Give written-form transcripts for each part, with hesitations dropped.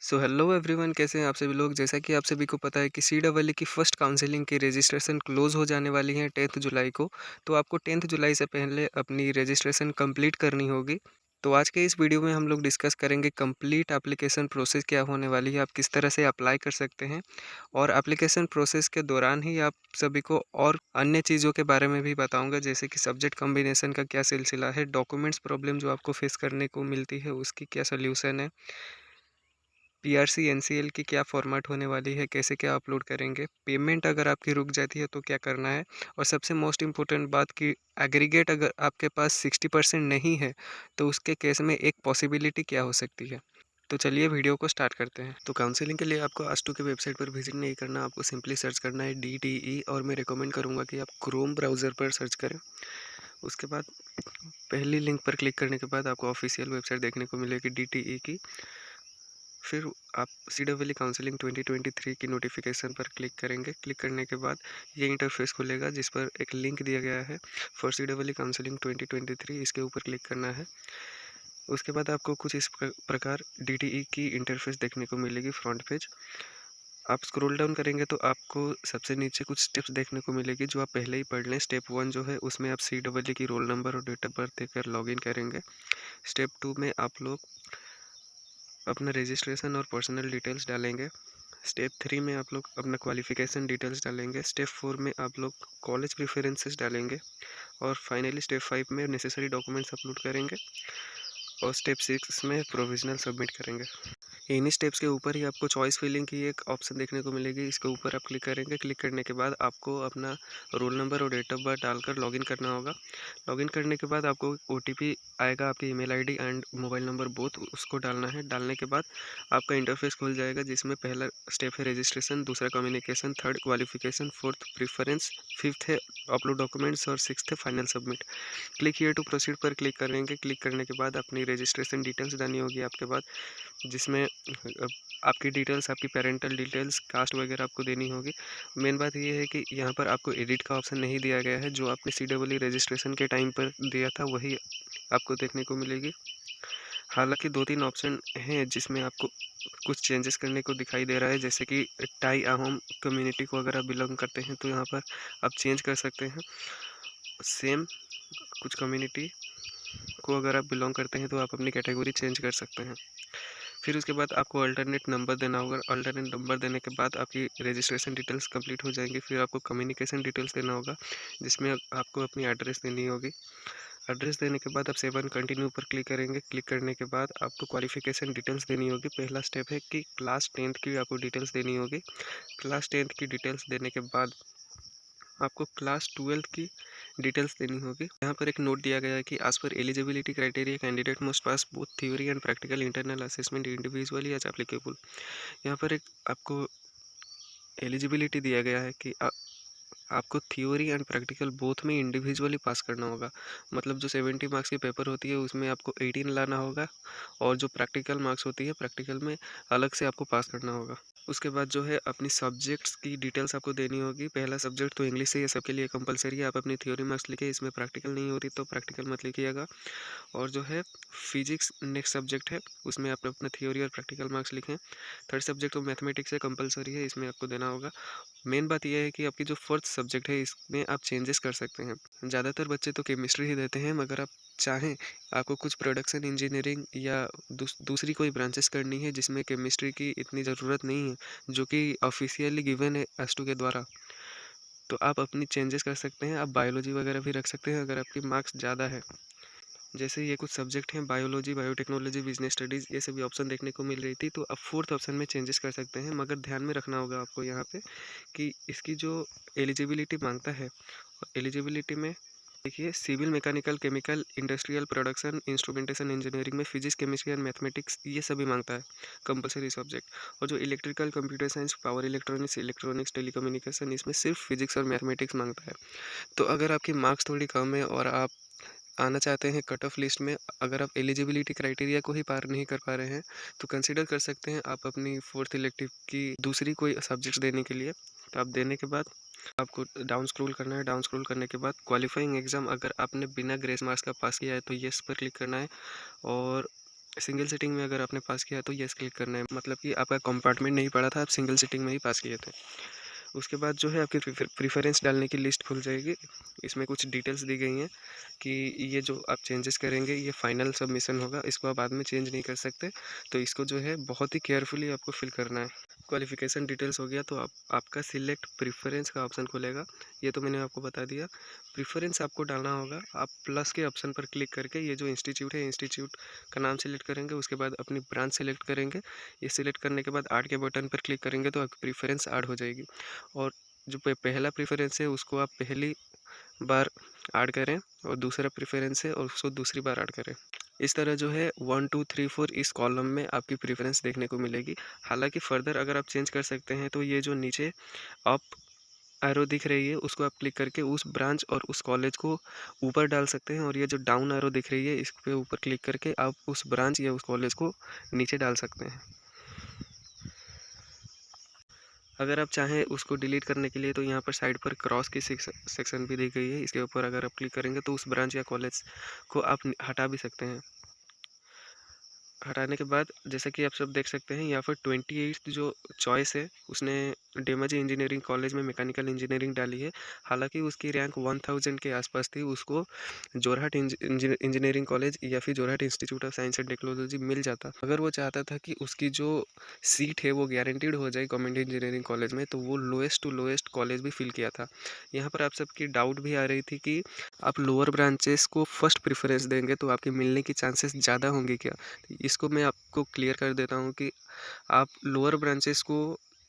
Hello everyone, कैसे हैं आप सभी लोग। जैसा कि आप सभी को पता है कि सी डबल ई की फ़र्स्ट काउंसलिंग की रजिस्ट्रेशन क्लोज़ हो जाने वाली है 10th जुलाई को। तो आपको 10th जुलाई से पहले अपनी रजिस्ट्रेशन कंप्लीट करनी होगी। तो आज के इस वीडियो में हम लोग डिस्कस करेंगे कंप्लीट एप्लीकेशन प्रोसेस क्या होने वाली है, आप किस तरह से अप्लाई कर सकते हैं। और एप्लीकेशन प्रोसेस के दौरान ही आप सभी को और अन्य चीज़ों के बारे में भी बताऊंगा, जैसे कि सब्जेक्ट कॉम्बिनेशन का क्या सिलसिला है, डॉक्यूमेंट्स प्रॉब्लम जो आपको फेस करने को मिलती है उसकी क्या सोल्यूशन है, पीआरसी एनसीएल की क्या फॉर्मेट होने वाली है, कैसे क्या अपलोड करेंगे, पेमेंट अगर आपकी रुक जाती है तो क्या करना है, और सबसे मोस्ट इम्पोर्टेंट बात कि एग्रीगेट अगर आपके पास 60% नहीं है तो उसके केस में एक पॉसिबिलिटी क्या हो सकती है। तो चलिए वीडियो को स्टार्ट करते हैं। तो काउंसलिंग के लिए आपको आस्टू के वेबसाइट पर विजिट नहीं करना, आपको सिंपली सर्च करना है DTE, और मैं रिकमेंड करूँगा कि आप क्रोम ब्राउज़र पर सर्च करें। उसके बाद पहली लिंक पर क्लिक करने के बाद आपको ऑफिशियल वेबसाइट देखने को मिलेगी DTE की। फिर आप सी डबल ई काउंसलिंग 2023 की नोटिफिकेशन पर क्लिक करेंगे। क्लिक करने के बाद ये इंटरफेस खुलेगा जिस पर एक लिंक दिया गया है for C double E counselling 2023, इसके ऊपर क्लिक करना है। उसके बाद आपको कुछ इस प्रकार DTE की इंटरफेस देखने को मिलेगी फ्रंट पेज। आप स्क्रॉल डाउन करेंगे तो आपको सबसे नीचे कुछ स्टेप्स देखने को मिलेगी जो आप पहले ही पढ़ लें। स्टेप 1 जो है उसमें आप सी डबल ई की रोल नंबर और डेट ऑफ बर्थ देकर लॉगिन करेंगे। स्टेप 2 में आप लोग अपना रजिस्ट्रेशन और पर्सनल डिटेल्स डालेंगे। स्टेप 3 में आप लोग अपना क्वालिफिकेशन डिटेल्स डालेंगे। स्टेप 4 में आप लोग कॉलेज प्रेफरेंसेस डालेंगे। और फाइनली स्टेप 5 में नेसेसरी डॉक्यूमेंट्स अपलोड करेंगे। और स्टेप 6 में प्रोविजनल सबमिट करेंगे। इन्हीं स्टेप्स के ऊपर ही आपको चॉइस फिलिंग की एक ऑप्शन देखने को मिलेगी, इसके ऊपर आप क्लिक करेंगे। क्लिक करने के बाद आपको अपना रोल नंबर और डेट ऑफ बर्थ डालकर लॉगिन करना होगा। लॉगिन करने के बाद आपको OTP आएगा, आपकी email ID and mobile number both उसको डालना है। डालने के बाद आपका इंटरफेस खुल जाएगा जिसमें पहला स्टेप है रजिस्ट्रेशन, दूसरा communication, third qualification, fourth preference, fifth है अपलोड डॉक्यूमेंट्स और सिक्स्थ है final submit. Click here to proceed पर क्लिक करेंगे। क्लिक करने के बाद अपनी रजिस्ट्रेशन डिटेल्स डालनी होगी आपके बाद, जिसमें आपकी डिटेल्स, आपकी पेरेंटल डिटेल्स, कास्ट वगैरह आपको देनी होगी। मेन बात ये है कि यहाँ पर आपको एडिट का ऑप्शन नहीं दिया गया है, जो आपने CEE रजिस्ट्रेशन के टाइम पर दिया था वही आपको देखने को मिलेगी। हालांकि 2-3 ऑप्शन हैं जिसमें आपको कुछ चेंजेस करने को दिखाई दे रहा है, जैसे कि टाई अहोम कम्युनिटी को अगर आप बिलोंग करते हैं तो यहाँ पर आप चेंज कर सकते हैं। सेम कुछ कम्युनिटी को अगर आप बिलोंग करते हैं तो आप अपनी कैटेगरी चेंज कर सकते हैं। फिर उसके बाद आपको अल्टरनेट नंबर देना होगा। अल्टरनेट नंबर देने के बाद आपकी रजिस्ट्रेशन डिटेल्स कंप्लीट हो जाएंगी। फिर आपको कम्युनिकेशन डिटेल्स देना होगा, जिसमें आपको अपनी एड्रेस देनी होगी। एड्रेस देने के बाद आप सेव एंड कंटिन्यू पर क्लिक करेंगे। क्लिक करने के बाद आपको क्वालिफिकेशन डिटेल्स देनी होगी। पहला स्टेप है कि क्लास 10th की आपको डिटेल्स देनी होगी। क्लास 10th की डिटेल्स देने के बाद आपको क्लास 12th की डिटेल्स देनी होगी। यहाँ पर एक नोट दिया गया है कि as per eligibility criteria candidate must pass both theory and practical internal assessment individually as applicable. यहाँ पर एक आपको एलिजिबिलिटी दिया गया है कि आपको थ्योरी एंड प्रैक्टिकल बोथ में इंडिविजुअली पास करना होगा। मतलब जो 70 मार्क्स की पेपर होती है उसमें आपको 18 लाना होगा, और जो प्रैक्टिकल मार्क्स होती है प्रैक्टिकल में अलग से आपको पास करना होगा। उसके बाद जो है अपनी सब्जेक्ट्स की डिटेल्स आपको देनी होगी। पहला सब्जेक्ट तो इंग्लिश से ये सबके लिए कंपलसरी है। आप अपनी थ्योरी मार्क्स लिखे, इसमें प्रैक्टिकल नहीं होती तो प्रैक्टिकल मत लिखिएगा। और जो है फिजिक्स नेक्स्ट सब्जेक्ट है, उसमें आप अपना थ्योरी और प्रैक्टिकल मार्क्स लिखें। थर्ड सब्जेक्ट तो मैथमेटिक्स है, कंपलसरी है, इसमें आपको देना होगा। मेन बात यह है कि आपकी जो फोर्थ सब्जेक्ट है इसमें आप चेंजेस कर सकते हैं। ज़्यादातर बच्चे तो केमिस्ट्री ही देते हैं, मगर आप चाहें आपको कुछ प्रोडक्शन इंजीनियरिंग या दूसरी कोई ब्रांचेस करनी है जिसमें केमिस्ट्री की इतनी ज़रूरत नहीं है, जो कि ऑफिशियली गिवन है एस2 के द्वारा, तो आप अपनी चेंजेस कर सकते हैं। आप बायोलॉजी वगैरह भी रख सकते हैं अगर आपकी मार्क्स ज़्यादा है। जैसे ये कुछ सब्जेक्ट हैं बायोलॉजी, बायोटेक्नोलॉजी, बिजनेस स्टडीज़, ये सभी ऑप्शन देखने को मिल रही थी, तो अब फोर्थ ऑप्शन में चेंजेस कर सकते हैं। मगर ध्यान में रखना होगा आपको यहाँ पे कि इसकी जो एलिजिबिलिटी मांगता है, एलिजिबिलिटी में देखिए civil, mechanical, chemical, industrial, production, instrumentation engineering में फिजिक्स, केमिस्ट्री एंड मैथमेटिक्स ये सभी मांगता है कंपलसरी सब्जेक्ट। और जो electrical, computer science, power electronics, telecommunication, इसमें सिर्फ फिजिक्स और मैथमेटिक्स मांगता है। तो अगर आपकी मार्क्स थोड़ी कम है और आप आना चाहते हैं कट ऑफ लिस्ट में, अगर आप एलिजिबिलिटी क्राइटेरिया को ही पार नहीं कर पा रहे हैं, तो कंसिडर कर सकते हैं आप अपनी फोर्थ इलेक्टिव की दूसरी कोई सब्जेक्ट्स देने के लिए। तो आप देने के बाद आपको डाउन स्क्रॉल करना है। डाउन स्क्रॉल करने के बाद क्वालिफाइंग एग्जाम अगर आपने बिना ग्रेस मार्क्स का पास किया है तो येस पर क्लिक करना है। और सिंगल सीटिंग में अगर आपने पास किया तो येस क्लिक करना है, मतलब कि आपका कंपार्टमेंट नहीं पड़ा था, आप सिंगल सीटिंग में ही पास किए थे। उसके बाद जो है आपकी प्रेफ़रेंस डालने की लिस्ट खुल जाएगी। इसमें कुछ डिटेल्स दी गई हैं कि ये जो आप चेंजेस करेंगे ये फाइनल सबमिशन होगा, इसको आप बाद में चेंज नहीं कर सकते। तो इसको जो है बहुत ही केयरफुली आपको फिल करना है। क्वालिफ़िकेशन डिटेल्स हो गया तो आप आपका सिलेक्ट प्रेफ़रेंस का ऑप्शन खुलेगा। ये तो मैंने आपको बता दिया। प्रेफ़रेंस आपको डालना होगा, आप प्लस के ऑप्शन पर क्लिक करके ये जो इंस्टीट्यूट है, इंस्टीट्यूट का नाम सेलेक्ट करेंगे, उसके बाद अपनी ब्रांच सेलेक्ट करेंगे। ये सेलेक्ट करने के बाद ऐड के बटन पर क्लिक करेंगे तो आपकी प्रेफ़रेंस ऐड हो जाएगी। और जो पहला प्रेफ़रेंस है उसको आप पहली बार ऐड करें, और दूसरा प्रेफ़रेंस है और उसको दूसरी बार ऐड करें। इस तरह जो है 1, 2, 3, 4 इस कॉलम में आपकी प्रेफ़रेंस देखने को मिलेगी। हालाँकि फ़र्दर अगर आप चेंज कर सकते हैं तो ये जो नीचे अप एरो दिख रही है उसको आप क्लिक करके उस ब्रांच और उस कॉलेज को ऊपर डाल सकते हैं, और ये जो डाउन एरो दिख रही है इस पे ऊपर क्लिक करके आप उस ब्रांच या उस कॉलेज को नीचे डाल सकते हैं। अगर आप चाहें उसको डिलीट करने के लिए तो यहाँ पर साइड पर क्रॉस की सेक्शन भी दी गई है, इसके ऊपर अगर आप क्लिक करेंगे तो उस ब्रांच या कॉलेज को आप हटा भी सकते हैं। हटाने के बाद जैसा कि आप सब देख सकते हैं यहाँ पर 28th जो चॉइस है उसने डेमाजी इंजीनियरिंग कॉलेज में मैकेनिकल इंजीनियरिंग डाली है। हालांकि उसकी रैंक 1000 के आसपास थी, उसको जोरहाट इंजीनियरिंग कॉलेज या फिर Jorhat institute of science and technology मिल जाता। अगर वो चाहता था कि उसकी जो सीट है वो गारंटीड हो जाए गवर्नमेंट इंजीनियरिंग कॉलेज में, तो वो लोएस्ट टू लोएस्ट कॉलेज भी फिल किया था। यहाँ पर आप सबकी डाउट भी आ रही थी कि आप लोअर ब्रांचेस को फर्स्ट प्रेफरेंस देंगे तो आपके मिलने की चांसेस ज़्यादा होंगे क्या? इसको मैं आपको क्लियर कर देता हूँ कि आप लोअर ब्रांचेस को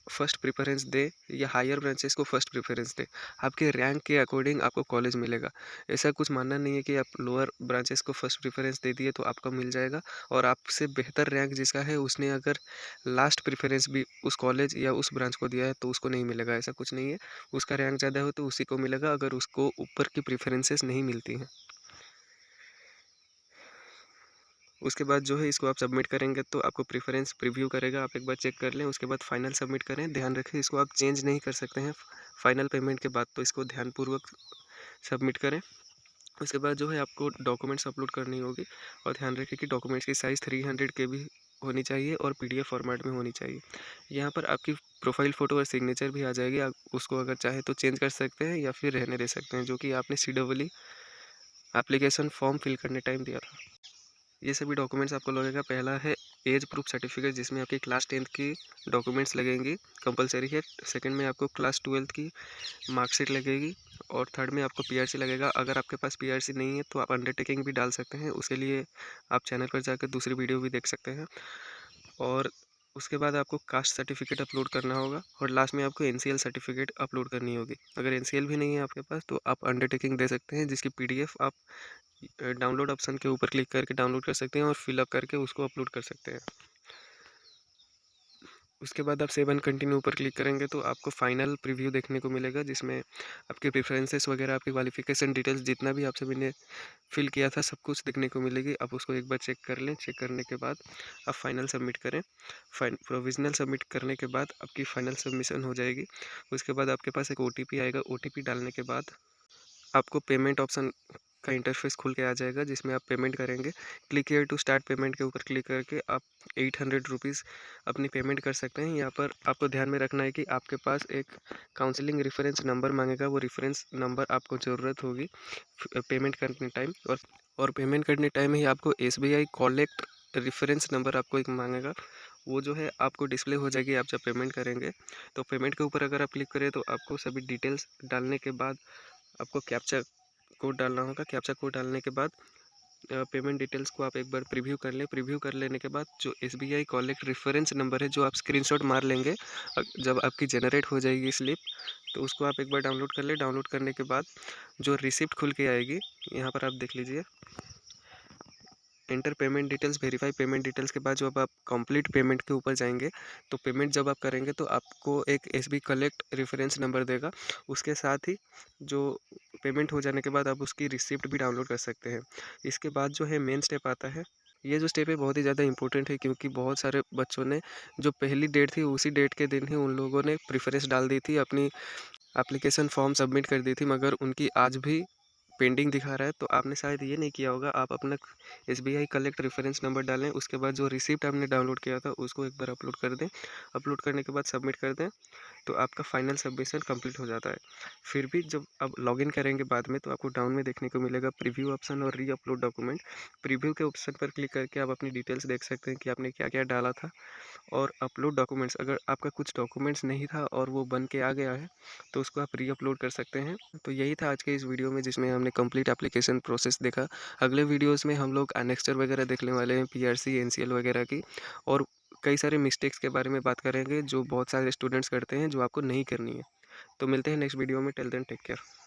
फर्स्ट प्रेफरेंस दें या हायर ब्रांचेस को फर्स्ट प्रेफरेंस दें, आपके रैंक के अकॉर्डिंग आपको कॉलेज मिलेगा। ऐसा कुछ मानना नहीं है कि आप लोअर ब्रांचेस को फर्स्ट प्रेफरेंस दे दिए तो आपका मिल जाएगा, और आपसे बेहतर रैंक जिसका है उसने अगर लास्ट प्रेफरेंस भी उस कॉलेज या उस ब्रांच को दिया है तो उसको नहीं मिलेगा। ऐसा कुछ नहीं है, उसका रैंक ज़्यादा हो तो उसी को मिलेगा अगर उसको ऊपर की प्रेफरेंसेस नहीं मिलती हैं। उसके बाद जो है इसको आप सबमिट करेंगे तो आपको प्रेफरेंस प्रीव्यू करेगा, आप एक बार चेक कर लें, उसके बाद फाइनल सबमिट करें। ध्यान रखें इसको आप चेंज नहीं कर सकते हैं फाइनल पेमेंट के बाद, तो इसको ध्यानपूर्वक सबमिट करें। उसके बाद जो है आपको डॉक्यूमेंट्स अपलोड करनी होगी, और ध्यान रखें कि डॉक्यूमेंट्स की साइज़ 300 KB होनी चाहिए और PDF फॉर्मेट में होनी चाहिए। यहाँ पर आपकी प्रोफाइल फ़ोटो और सिग्नेचर भी आ जाएगी, आप उसको अगर चाहे तो चेंज कर सकते हैं या फिर रहने दे सकते हैं, जो कि आपने CEE एप्लीकेशन फॉर्म फिल करने टाइम दिया था। ये सभी डॉक्यूमेंट्स आपको लगेगा। पहला है एज प्रूफ सर्टिफिकेट, जिसमें आपकी क्लास 10th की डॉक्यूमेंट्स लगेंगी, कंपलसरी है। सेकंड में आपको क्लास 12th की मार्कशीट लगेगी, और थर्ड में आपको PRC लगेगा। अगर आपके पास PRC नहीं है तो आप अंडरटेकिंग भी डाल सकते हैं, उसके लिए आप चैनल पर जाकर दूसरी वीडियो भी देख सकते हैं। और उसके बाद आपको कास्ट सर्टिफिकेट अपलोड करना होगा, और लास्ट में आपको NCL सर्टिफिकेट अपलोड करनी होगी। अगर NCL भी नहीं है आपके पास तो आप अंडरटेकिंग दे सकते हैं, जिसकी PDF आप डाउनलोड ऑप्शन के ऊपर क्लिक करके डाउनलोड कर सकते हैं और फिलअप करके उसको अपलोड कर सकते हैं। उसके बाद आप सेव एंड कंटिन्यू ऊपर क्लिक करेंगे तो आपको फाइनल प्रीव्यू देखने को मिलेगा, जिसमें आपके प्रेफरेंसेस वगैरह, आपकी क्वालिफिकेशन डिटेल्स, जितना भी आपसे मैंने फिल किया था सब कुछ देखने को मिलेगी। आप उसको एक बार चेक कर लें, चेक करने के बाद आप फाइनल सबमिट करें। प्रोविजनल सबमिट करने के बाद आपकी फाइनल सबमिशन हो जाएगी। उसके बाद आपके पास एक OTP आएगा, OTP डालने के बाद आपको पेमेंट ऑप्शन का इंटरफेस खुल के आ जाएगा, जिसमें आप पेमेंट करेंगे। Click here to start payment के ऊपर क्लिक करके आप 800 रुपीज़ अपनी पेमेंट कर सकते हैं। यहाँ पर आपको ध्यान में रखना है कि आपके पास एक काउंसलिंग रेफरेंस नंबर मांगेगा, वो रेफरेंस नंबर आपको ज़रूरत होगी पेमेंट करने टाइम। और पेमेंट करने टाइम ही आपको SBI कॉलेक्ट रेफरेंस नंबर आपको एक मांगेगा, वो जो है आपको डिस्प्ले हो जाएगी आप जब पेमेंट करेंगे। तो पेमेंट के ऊपर अगर आप क्लिक करें तो आपको सभी डिटेल्स डालने के बाद आपको कैप्चा कोड डालना होगा। कैप्चा कोड डालने के बाद पेमेंट डिटेल्स को आप एक बार प्रीव्यू कर लें। प्रीव्यू कर लेने के बाद जो SBI कॉलेक्ट रेफरेंस नंबर है, जो आप स्क्रीनशॉट मार लेंगे जब आपकी जनरेट हो जाएगी स्लिप, तो उसको आप एक बार डाउनलोड कर लें। डाउनलोड करने के बाद जो रिसिप्ट खुल के आएगी, यहाँ पर आप देख लीजिए, enter payment details, verify payment details के बाद जब आप कंप्लीट पेमेंट के ऊपर जाएंगे तो पेमेंट जब आप करेंगे तो आपको एक SBI कलेक्ट रेफरेंस नंबर देगा। उसके साथ ही जो पेमेंट हो जाने के बाद आप उसकी रिसिप्ट भी डाउनलोड कर सकते हैं। इसके बाद जो है मेन स्टेप आता है। ये जो स्टेप है बहुत ही ज़्यादा इंपॉर्टेंट है, क्योंकि बहुत सारे बच्चों ने जो पहली डेट थी उसी डेट के दिन ही उन लोगों ने प्रेफरेंस डाल दी थी, अपनी एप्लीकेशन फॉर्म सबमिट कर दी थी, मगर उनकी आज भी पेंडिंग दिखा रहा है, तो आपने शायद ये नहीं किया होगा। आप अपना एसबीआई कलेक्ट रेफरेंस नंबर डालें, उसके बाद जो रिसिप्ट आपने डाउनलोड किया था उसको एक बार अपलोड कर दें। अपलोड करने के बाद सबमिट कर दें, तो आपका फाइनल सबमिशन कंप्लीट हो जाता है। फिर भी जब आप लॉगिन करेंगे बाद में, तो आपको डाउन में देखने को मिलेगा प्रीव्यू ऑप्शन और री अपलोड डॉक्यूमेंट। प्रीव्यू के ऑप्शन पर क्लिक करके आप अपनी डिटेल्स देख सकते हैं कि आपने क्या क्या डाला था। और अपलोड डॉक्यूमेंट्स, अगर आपका कुछ डॉक्यूमेंट्स नहीं था और वो बन के आ गया है, तो उसको आप री अपलोड कर सकते हैं। तो यही था आज के इस वीडियो में, जिसमें हमने कंप्लीट एप्लीकेशन प्रोसेस देखा। अगले वीडियोस में हम लोग एनेक्स्चर वगैरह देखने वाले हैं, पीआरसी एनसीएल वगैरह की, और कई सारे मिस्टेक्स के बारे में बात करेंगे जो बहुत सारे स्टूडेंट्स करते हैं, जो आपको नहीं करनी है। तो मिलते हैं नेक्स्ट वीडियो में। Till then take care.